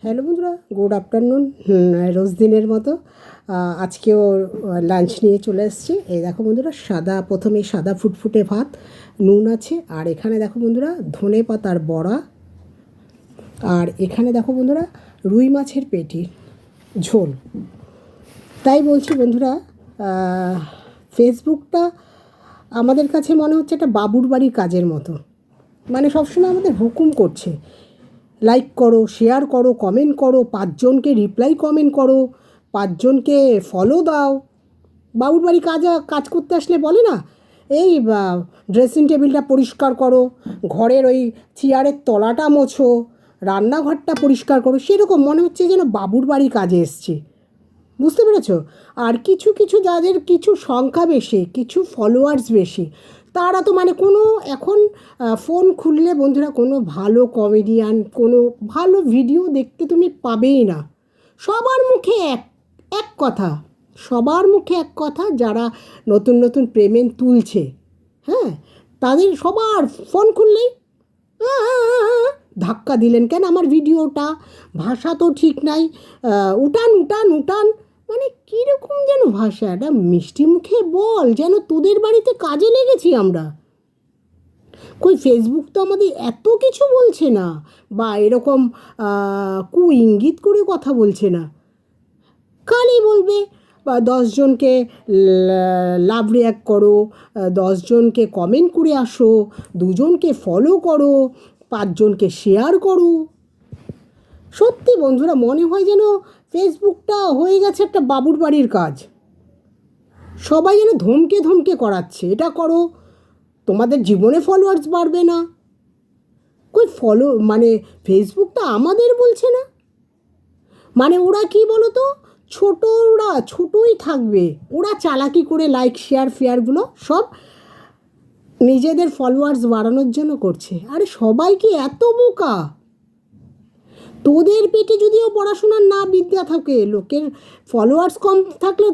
Hello বন্ধুরা, good afternoon. রোজ দিনের মতো আজকেও লাঞ্চ নিয়ে চলে এসেছি। এই দেখো বন্ধুরা, প্রথমে সাদা ফুটফুটে ভাত, নুন আছে। আর এখানে দেখো বন্ধুরা, ধনে পাতার বড়া। আর এখানে দেখো বন্ধুরা, রুই মাছের পেটি ঝোল। তাই বলছি বন্ধুরা, ফেসবুকটা আমাদের কাছে মনে হচ্ছে একটা বাবুর বাড়ির কাজের মতো। মানে সবসময় আমাদের হুকুম করছে, লাইক করো, শেয়ার করো, কমেন্ট করো, 5জনকে রিপ্লাই কমেন্ট করো, 5জনকে ফলো দাও। বাবুর বাড়ি কাজ করতে আসলে বলে না, এই ড্রেসিং টেবিলটা পরিষ্কার করো, ঘরের ওই চেয়ারের তলাটা মোছো, রান্নাঘরটা পরিষ্কার করো। সেরকম মনে হচ্ছে যেন বাবুর বাড়ি কাজে এসছে। বুঝতে পেরেছো? আর কিছু কিছু যাদের কিছু সংখ্যা বেশি, কিছু ফলোয়ার্স বেশি, তারা তো মানে কোনো এখন ফোন খুললে বন্ধুরা কোনো ভালো কমেডিয়ান, কোনো ভালো ভিডিও দেখতে তুমি পাবেই না। সবার মুখে এক এক কথা, সবার মুখে এক কথা, যারা নতুন নতুন পেমেন্ট তুলছে, হ্যাঁ, তাদের সবার ফোন খুললেই ধাক্কা দিলেন কেন আমার ভিডিওটা, ভাষা তো ঠিক নাই, উঠান উঠান উঠান। মানে কীরকম যেন ভাষা, এটা মিষ্টি মুখে বল, যেন তোদের বাড়িতে কাজে লেগেছি আমরা। কই ফেসবুক তো আমাদের এত কিছু বলছে না, বা এরকম ইঙ্গিত করে কথা বলছে না। খালি বলবে 10জনকে লাভ রিয়াক্ট করো, 10জনকে কমেন্ট করে আসো, 2জনকে ফলো করো, 5জনকে শেয়ার করো। সত্যি বন্ধুরা, মনে হয় যেন ফেসবুকটা হয়ে গেছে একটা বাবুর বাড়ির কাজ। সবাই যেন ধমকে ধমকে করাচ্ছে, এটা করো, তোমাদের জীবনে ফলোয়ার্স বাড়বে না। কই মানে ফেসবুকটা আমাদের বলছে না। মানে ওরা কি বলো তো, ওরা ছোটোই থাকবে, ওরা চালাকি করে লাইক শেয়ার ফেয়ারগুলো সব নিজেদের ফলোয়ার্স বাড়ানোর জন্য করছে। আরে সবাই কি এত বোকা? তোদের পেটে যদিও পড়াশোনার না বিদ্যা থাকে, লোকের ফলোয়ার্স কম থাকলেও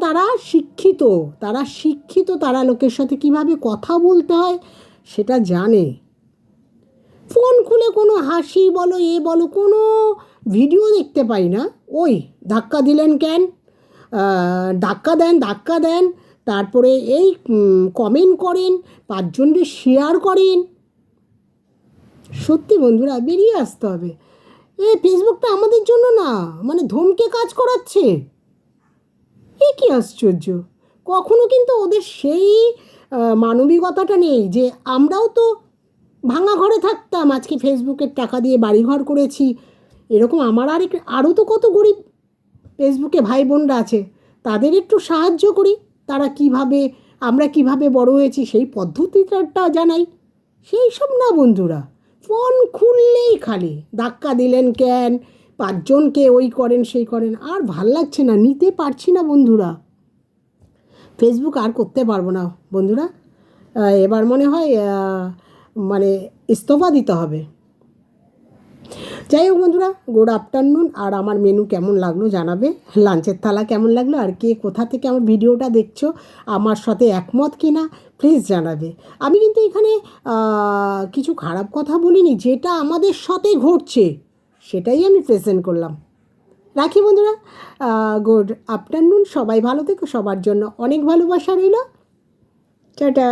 তারা লোকের সাথে কিভাবে কথা বলতে হয় সেটা জানে। ফোন খুলে কোনো হাসি বলো, বলো, কোনো ভিডিও দেখতে পাই না। ওই ধাক্কা দিলেন কেন, ধাক্কা দেন, তারপরে এই কমেন্ট করেন, 5জনকে শেয়ার করেন। সত্যি বন্ধুরা, বেরিয়ে আসতে হবে। ফেসবুকটা আমাদের জন্য না, মানে ধমকে কাজ করাচ্ছে। কী আশ্চর্য! কখনো কিন্তু ওদের সেই মানবিকতাটা নেই যে আমরাও তো ভাঙা ঘরে থাকতাম, আজকে ফেসবুকের টাকা দিয়ে বাড়িঘর করেছি। এরকম আমার আরও তো কত গরিব ফেসবুকে ভাই বোনরা আছে, তাদের একটু সাহায্য করি। আমরা কিভাবে বড় হয়েছি সেই পদ্ধতিটা জানাই। সেই সব না বন্ধুরা, ফোন খুললেই খালি ধাক্কা দিলেন কেন, 5জনকে ওই করেন সেই করেন। আর ভাল লাগছে না, নিতে পারছি না বন্ধুরা। ফেসবুক আর করতে পারবো না বন্ধুরা। এবার মনে হয় মানে ইস্তফা দিতে হবে। যাই হোক বন্ধুরা, গুড আফটারনুন। আর আমার মেনু কেমন লাগলো জানাবে, লাঞ্চের থালা কেমন লাগলো, আর কে কোথা থেকে আমার ভিডিওটা দেখছো, আমার সাথে একমত কি না প্লিজ জানাবে। আমি কিন্তু এখানে কিছু খারাপ কথা বলিনি, যেটা আমাদের সাথে ঘটছে সেটাই আমি প্রেজেন্ট করলাম। রাখি বন্ধুরা, গুড আফটারনুন। সবাই ভালো থেকো, সবার জন্য অনেক ভালোবাসা রইল। টাটা।